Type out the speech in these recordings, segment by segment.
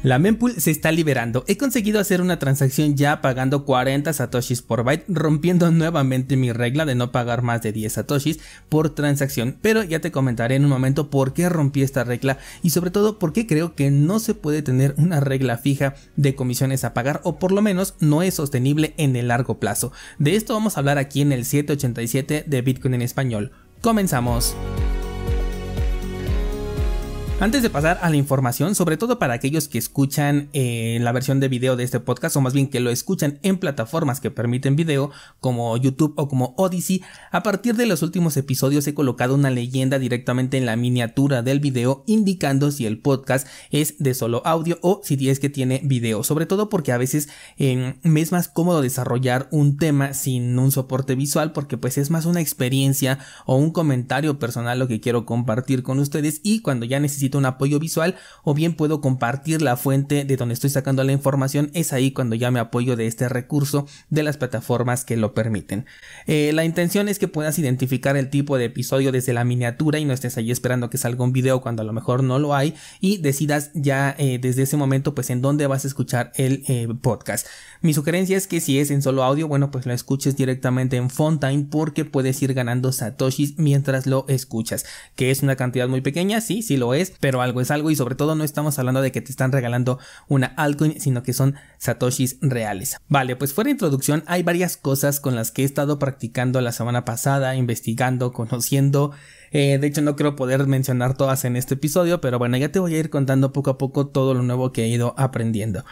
La mempool se está liberando. He conseguido hacer una transacción ya pagando 40 satoshis por byte, rompiendo nuevamente mi regla de no pagar más de 10 satoshis por transacción, pero ya te comentaré en un momento por qué rompí esta regla y sobre todo por qué creo que no se puede tener una regla fija de comisiones a pagar, o por lo menos no es sostenible en el largo plazo. De esto vamos a hablar aquí en el 787 de Bitcoin en español. Comenzamos. Antes de pasar a la información, sobre todo para aquellos que escuchan la versión de video de este podcast, o más bien que lo escuchan en plataformas que permiten video como YouTube o como Odyssey, a partir de los últimos episodios he colocado una leyenda directamente en la miniatura del video indicando si el podcast es de solo audio o si es que tiene video, sobre todo porque a veces me es más cómodo desarrollar un tema sin un soporte visual, porque pues es más una experiencia o un comentario personal lo que quiero compartir con ustedes, y cuando ya necesito un apoyo visual o bien puedo compartir la fuente de donde estoy sacando la información, es ahí cuando ya me apoyo de este recurso de las plataformas que lo permiten. La intención es que puedas identificar el tipo de episodio desde la miniatura y no estés ahí esperando que salga un video cuando a lo mejor no lo hay, y decidas ya desde ese momento pues en dónde vas a escuchar el podcast. Mi sugerencia es que si es en solo audio, bueno, pues lo escuches directamente en Fontime, porque puedes ir ganando satoshis mientras lo escuchas, que es una cantidad muy pequeña, sí lo es, pero algo es algo, y sobre todo no estamos hablando de que te están regalando una altcoin, sino que son satoshis reales. Vale, pues fuera de introducción, hay varias cosas con las que he estado practicando la semana pasada, investigando, conociendo. De hecho no creo poder mencionar todas en este episodio, pero bueno, ya te voy a ir contando poco a poco todo lo nuevo que he ido aprendiendo.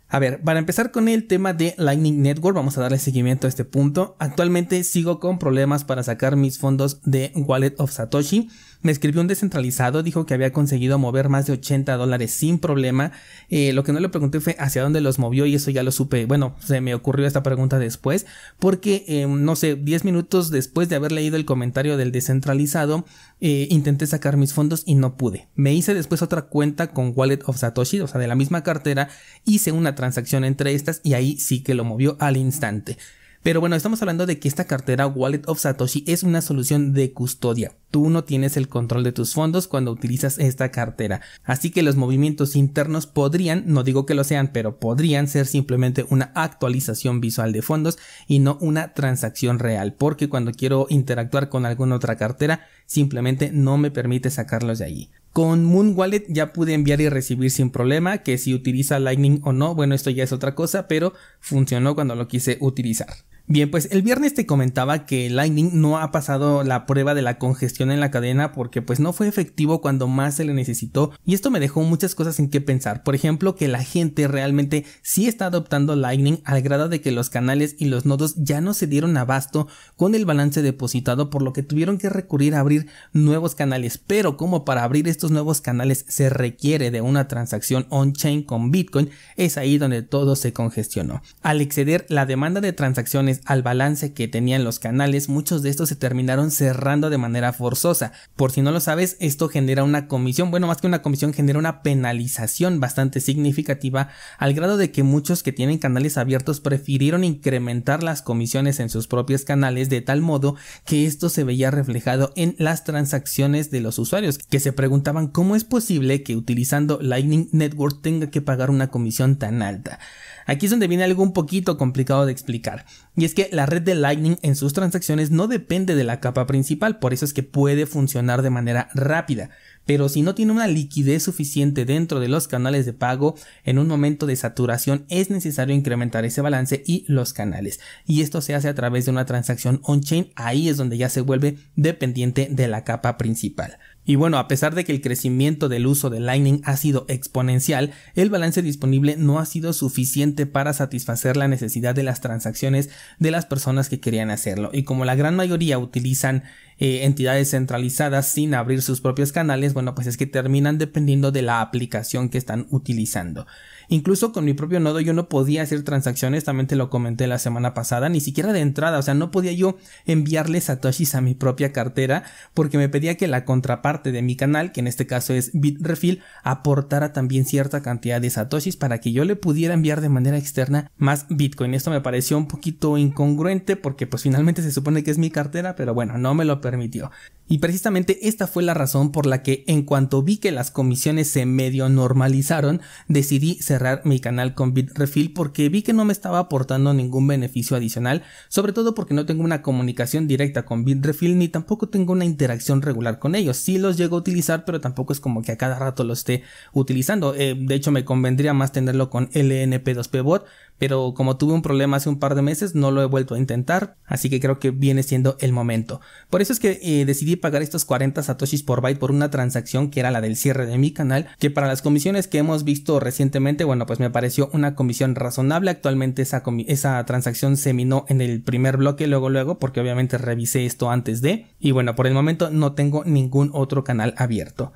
A ver, para empezar con el tema de Lightning Network, vamos a darle seguimiento a este punto. Actualmente sigo con problemas para sacar mis fondos de Wallet of Satoshi. Me escribió un descentralizado, dijo que había conseguido mover más de $80 sin problema. Lo que no le pregunté fue hacia dónde los movió, y eso ya lo supe. Bueno, se me ocurrió esta pregunta después, porque no sé, 10 minutos después de haber leído el comentario del descentralizado, intenté sacar mis fondos y no pude. Me hice después otra cuenta con Wallet of Satoshi, o sea, de la misma cartera, hice una transacción entre estas y ahí sí que lo movió al instante. Pero bueno, estamos hablando de que esta cartera Wallet of Satoshi es una solución de custodia. Tú no tienes el control de tus fondos cuando utilizas esta cartera. Así que los movimientos internos podrían, no digo que lo sean, pero podrían ser simplemente una actualización visual de fondos y no una transacción real. Porque cuando quiero interactuar con alguna otra cartera, simplemente no me permite sacarlos de allí. Con Moon Wallet ya pude enviar y recibir sin problema, que si utiliza Lightning o no, bueno, esto ya es otra cosa, pero funcionó cuando lo quise utilizar. Bien, pues el viernes te comentaba que Lightning no ha pasado la prueba de la congestión en la cadena porque pues no fue efectivo cuando más se le necesitó, y esto me dejó muchas cosas en qué pensar. Por ejemplo, que la gente realmente sí está adoptando Lightning al grado de que los canales y los nodos ya no se dieron abasto con el balance depositado, por lo que tuvieron que recurrir a abrir nuevos canales. Pero como para abrir estos nuevos canales se requiere de una transacción on-chain con Bitcoin, es ahí donde todo se congestionó. Al exceder la demanda de transacciones al balance que tenían los canales, muchos de estos se terminaron cerrando de manera forzosa. Por si no lo sabes, esto genera una comisión, bueno, más que una comisión, genera una penalización bastante significativa, al grado de que muchos que tienen canales abiertos prefirieron incrementar las comisiones en sus propios canales, de tal modo que esto se veía reflejado en las transacciones de los usuarios, que se preguntaban cómo es posible que utilizando Lightning Network tenga que pagar una comisión tan alta. Aquí es donde viene algo un poquito complicado de explicar, y es que la red de Lightning en sus transacciones no depende de la capa principal, por eso es que puede funcionar de manera rápida, pero si no tiene una liquidez suficiente dentro de los canales de pago, en un momento de saturación es necesario incrementar ese balance y los canales, y esto se hace a través de una transacción on-chain. Ahí es donde ya se vuelve dependiente de la capa principal. Y bueno, a pesar de que el crecimiento del uso de Lightning ha sido exponencial, el balance disponible no ha sido suficiente para satisfacer la necesidad de las transacciones de las personas que querían hacerlo. Y como la gran mayoría utilizan entidades centralizadas sin abrir sus propios canales, bueno, pues es que terminan dependiendo de la aplicación que están utilizando. Incluso con mi propio nodo yo no podía hacer transacciones, también te lo comenté la semana pasada, ni siquiera de entrada, o sea, no podía yo enviarle satoshis a mi propia cartera porque me pedía que la contraparte de mi canal, que en este caso es Bitrefill, aportara también cierta cantidad de satoshis para que yo le pudiera enviar de manera externa más Bitcoin. Esto me pareció un poquito incongruente porque pues finalmente se supone que es mi cartera, pero bueno, no me lo permitió. Y precisamente esta fue la razón por la que en cuanto vi que las comisiones se medio normalizaron, decidí cerrar mi canal con Bitrefill porque vi que no me estaba aportando ningún beneficio adicional, sobre todo porque no tengo una comunicación directa con Bitrefill ni tampoco tengo una interacción regular con ellos. Sí los llego a utilizar, pero tampoco es como que a cada rato lo esté utilizando. De hecho me convendría más tenerlo con LNP2P Bot, pero como tuve un problema hace un par de meses no lo he vuelto a intentar, así que creo que viene siendo el momento. Por eso es que decidí pagar estos 40 satoshis por byte por una transacción que era la del cierre de mi canal, que para las comisiones que hemos visto recientemente, bueno, pues me pareció una comisión razonable. Actualmente esa transacción se minó en el primer bloque luego, porque obviamente revisé esto antes de, y bueno, por el momento no tengo ningún otro canal abierto.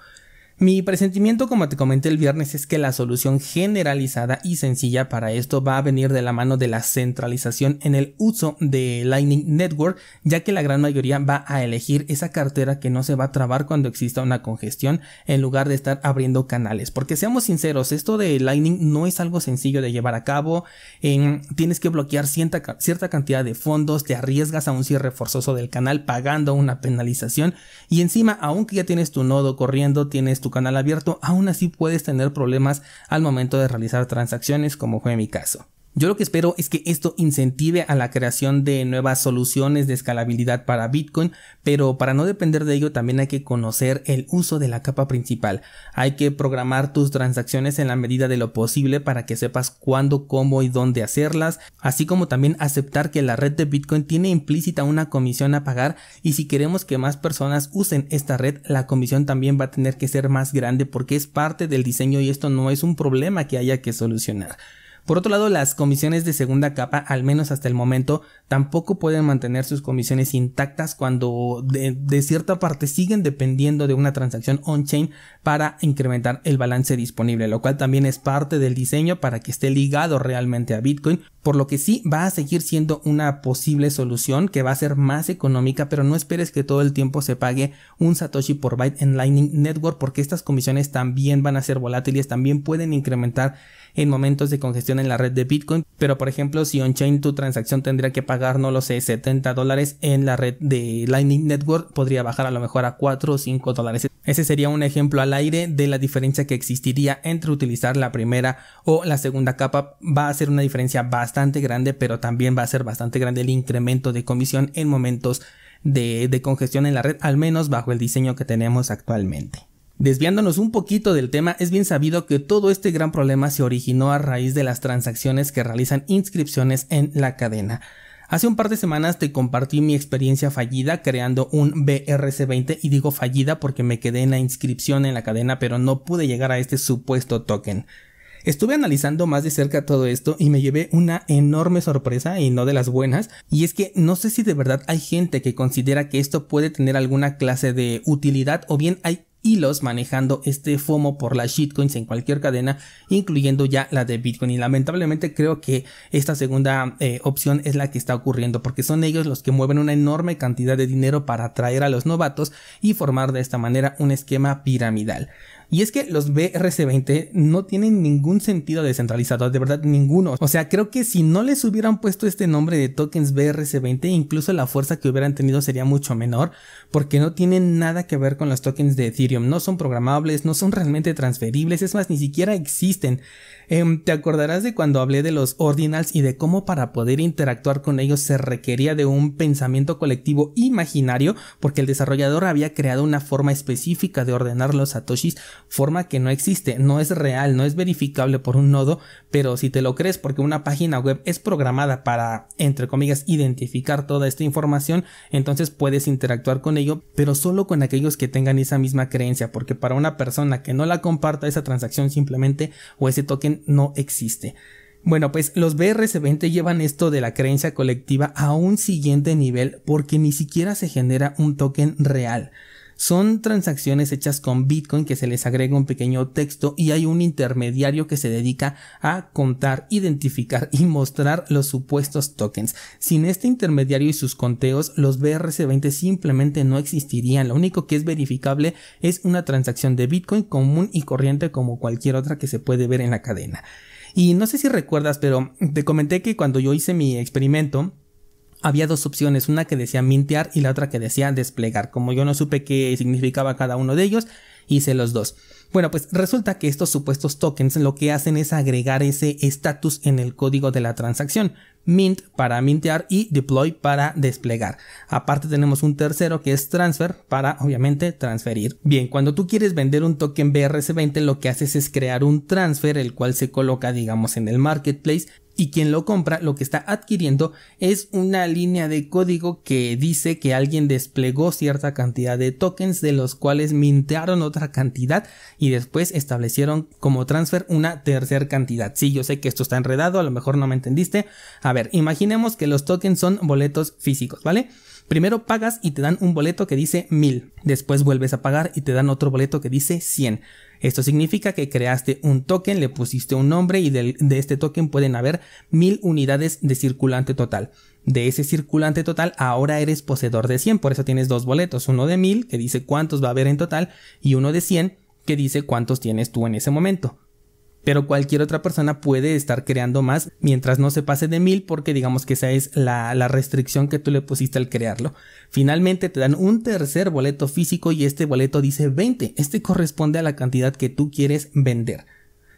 Mi presentimiento, como te comenté el viernes, es que la solución generalizada y sencilla para esto va a venir de la mano de la centralización en el uso de Lightning Network, ya que la gran mayoría va a elegir esa cartera que no se va a trabar cuando exista una congestión en lugar de estar abriendo canales. Porque seamos sinceros, esto de Lightning no es algo sencillo de llevar a cabo. Tienes que bloquear cierta cantidad de fondos, te arriesgas a un cierre forzoso del canal pagando una penalización y encima, aunque ya tienes tu nodo corriendo, tienes tu canal abierto, aún así puedes tener problemas al momento de realizar transacciones, como fue mi caso. Yo lo que espero es que esto incentive a la creación de nuevas soluciones de escalabilidad para Bitcoin, pero para no depender de ello también hay que conocer el uso de la capa principal. Hay que programar tus transacciones en la medida de lo posible para que sepas cuándo, cómo y dónde hacerlas, así como también aceptar que la red de Bitcoin tiene implícita una comisión a pagar y si queremos que más personas usen esta red, la comisión también va a tener que ser más grande porque es parte del diseño y esto no es un problema que haya que solucionar. Por otro lado, las comisiones de segunda capa, al menos hasta el momento, tampoco pueden mantener sus comisiones intactas cuando de cierta parte siguen dependiendo de una transacción on-chain para incrementar el balance disponible, lo cual también es parte del diseño para que esté ligado realmente a Bitcoin, por lo que sí va a seguir siendo una posible solución que va a ser más económica, pero no esperes que todo el tiempo se pague un satoshi por byte en Lightning Network porque estas comisiones también van a ser volátiles, también pueden incrementar en momentos de congestión en la red de Bitcoin, pero por ejemplo si on-chain tu transacción tendría que pagar, no lo sé, $70 en la red de Lightning Network, podría bajar a lo mejor a $4 o $5. Ese sería un ejemplo al aire de la diferencia que existiría entre utilizar la primera o la segunda capa. Va a ser una diferencia bastante grande, pero también va a ser bastante grande el incremento de comisión en momentos de congestión en la red, al menos bajo el diseño que tenemos actualmente. Desviándonos un poquito del tema, es bien sabido que todo este gran problema se originó a raíz de las transacciones que realizan inscripciones en la cadena. Hace un par de semanas te compartí mi experiencia fallida creando un BRC20 y digo fallida porque me quedé en la inscripción en la cadena pero no pude llegar a este supuesto token. Estuve analizando más de cerca todo esto y me llevé una enorme sorpresa y no de las buenas, y es que no sé si de verdad hay gente que considera que esto puede tener alguna clase de utilidad o bien hay hilos manejando este FOMO por las shitcoins en cualquier cadena, incluyendo ya la de Bitcoin, y lamentablemente creo que esta segunda opción es la que está ocurriendo porque son ellos los que mueven una enorme cantidad de dinero para atraer a los novatos y formar de esta manera un esquema piramidal. Y es que los BRC20 no tienen ningún sentido descentralizado, de verdad ninguno. O sea, creo que si no les hubieran puesto este nombre de tokens BRC20, incluso la fuerza que hubieran tenido sería mucho menor, porque no tienen nada que ver con los tokens de Ethereum. No son programables, no son realmente transferibles, es más, ni siquiera existen. Te acordarás de cuando hablé de los ordinals y de cómo para poder interactuar con ellos se requería de un pensamiento colectivo imaginario, porque el desarrollador había creado una forma específica de ordenar los satoshis, forma que no existe, no es real, no es verificable por un nodo, pero si te lo crees porque una página web es programada para, entre comillas, identificar toda esta información, entonces puedes interactuar con ello, pero solo con aquellos que tengan esa misma creencia, porque para una persona que no la comparta esa transacción simplemente o ese token no existe. Bueno, pues los BRC20 llevan esto de la creencia colectiva a un siguiente nivel porque ni siquiera se genera un token real. Son transacciones hechas con Bitcoin que se les agrega un pequeño texto y hay un intermediario que se dedica a contar, identificar y mostrar los supuestos tokens. Sin este intermediario y sus conteos, los BRC20 simplemente no existirían. Lo único que es verificable es una transacción de Bitcoin común y corriente como cualquier otra que se puede ver en la cadena. Y no sé si recuerdas, pero te comenté que cuando yo hice mi experimento había dos opciones, una que decía mintear y la otra que decía desplegar. Como yo no supe qué significaba cada uno de ellos, hice los dos. Bueno, pues resulta que estos supuestos tokens lo que hacen es agregar ese estatus en el código de la transacción. Mint para mintear y deploy para desplegar. Aparte tenemos un tercero que es transfer para obviamente transferir. Bien, cuando tú quieres vender un token BRC20 lo que haces es crear un transfer el cual se coloca digamos en el marketplace. Y quien lo compra lo que está adquiriendo es una línea de código que dice que alguien desplegó cierta cantidad de tokens de los cuales mintearon otra cantidad y después establecieron como transfer una tercera cantidad. Sí, yo sé que esto está enredado, a lo mejor no me entendiste. A ver, imaginemos que los tokens son boletos físicos, ¿vale? Primero pagas y te dan un boleto que dice 1000, después vuelves a pagar y te dan otro boleto que dice 100. Esto significa que creaste un token, le pusiste un nombre y de este token pueden haber 1000 unidades de circulante total. De ese circulante total ahora eres poseedor de 100, por eso tienes dos boletos, uno de 1000 que dice cuántos va a haber en total y uno de 100 que dice cuántos tienes tú en ese momento. Pero cualquier otra persona puede estar creando más mientras no se pase de 1000 porque digamos que esa es la restricción que tú le pusiste al crearlo. Finalmente te dan un tercer boleto físico y este boleto dice 20. Este corresponde a la cantidad que tú quieres vender.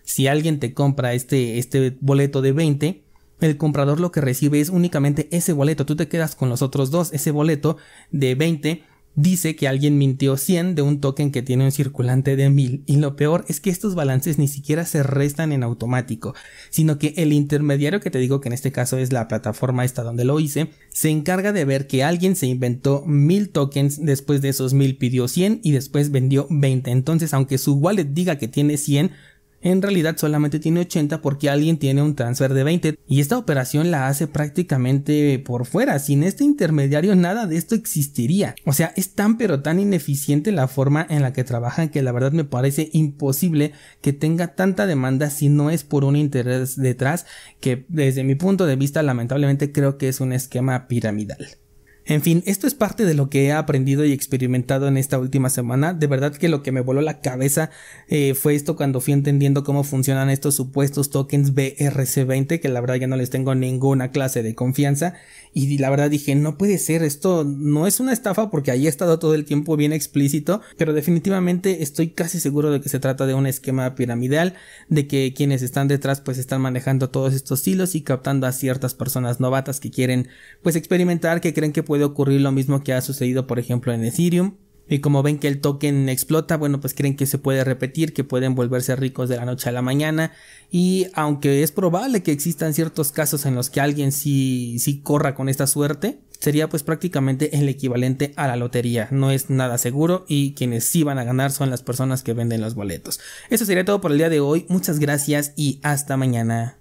Si alguien te compra este boleto de 20, el comprador lo que recibe es únicamente ese boleto. Tú te quedas con los otros dos. Ese boleto de 20 dice que alguien mintió 100 de un token que tiene un circulante de 1000 y lo peor es que estos balances ni siquiera se restan en automático, sino que el intermediario que te digo que en este caso es la plataforma esta donde lo hice, se encarga de ver que alguien se inventó 1000 tokens, después de esos 1000 pidió 100 y después vendió 20, entonces aunque su wallet diga que tiene 100, en realidad solamente tiene 80 porque alguien tiene un transfer de 20 y esta operación la hace prácticamente por fuera. Sin este intermediario nada de esto existiría. O sea, es tan pero tan ineficiente la forma en la que trabajan que la verdad me parece imposible que tenga tanta demanda si no es por un interés detrás que desde mi punto de vista lamentablemente creo que es un esquema piramidal. En fin, esto es parte de lo que he aprendido y experimentado en esta última semana. De verdad que lo que me voló la cabeza fue esto cuando fui entendiendo cómo funcionan estos supuestos tokens BRC20, que la verdad ya no les tengo ninguna clase de confianza. Y la verdad dije, no puede ser, esto no es una estafa porque ahí he estado todo el tiempo bien explícito, pero definitivamente estoy casi seguro de que se trata de un esquema piramidal, de que quienes están detrás pues están manejando todos estos hilos y captando a ciertas personas novatas que quieren pues experimentar, que creen que puede ocurrir lo mismo que ha sucedido por ejemplo en Ethereum. Y como ven que el token explota, bueno, pues creen que se puede repetir, que pueden volverse ricos de la noche a la mañana. Y aunque es probable que existan ciertos casos en los que alguien sí corra con esta suerte, sería pues prácticamente el equivalente a la lotería. No es nada seguro y quienes sí van a ganar son las personas que venden los boletos. Eso sería todo por el día de hoy. Muchas gracias y hasta mañana.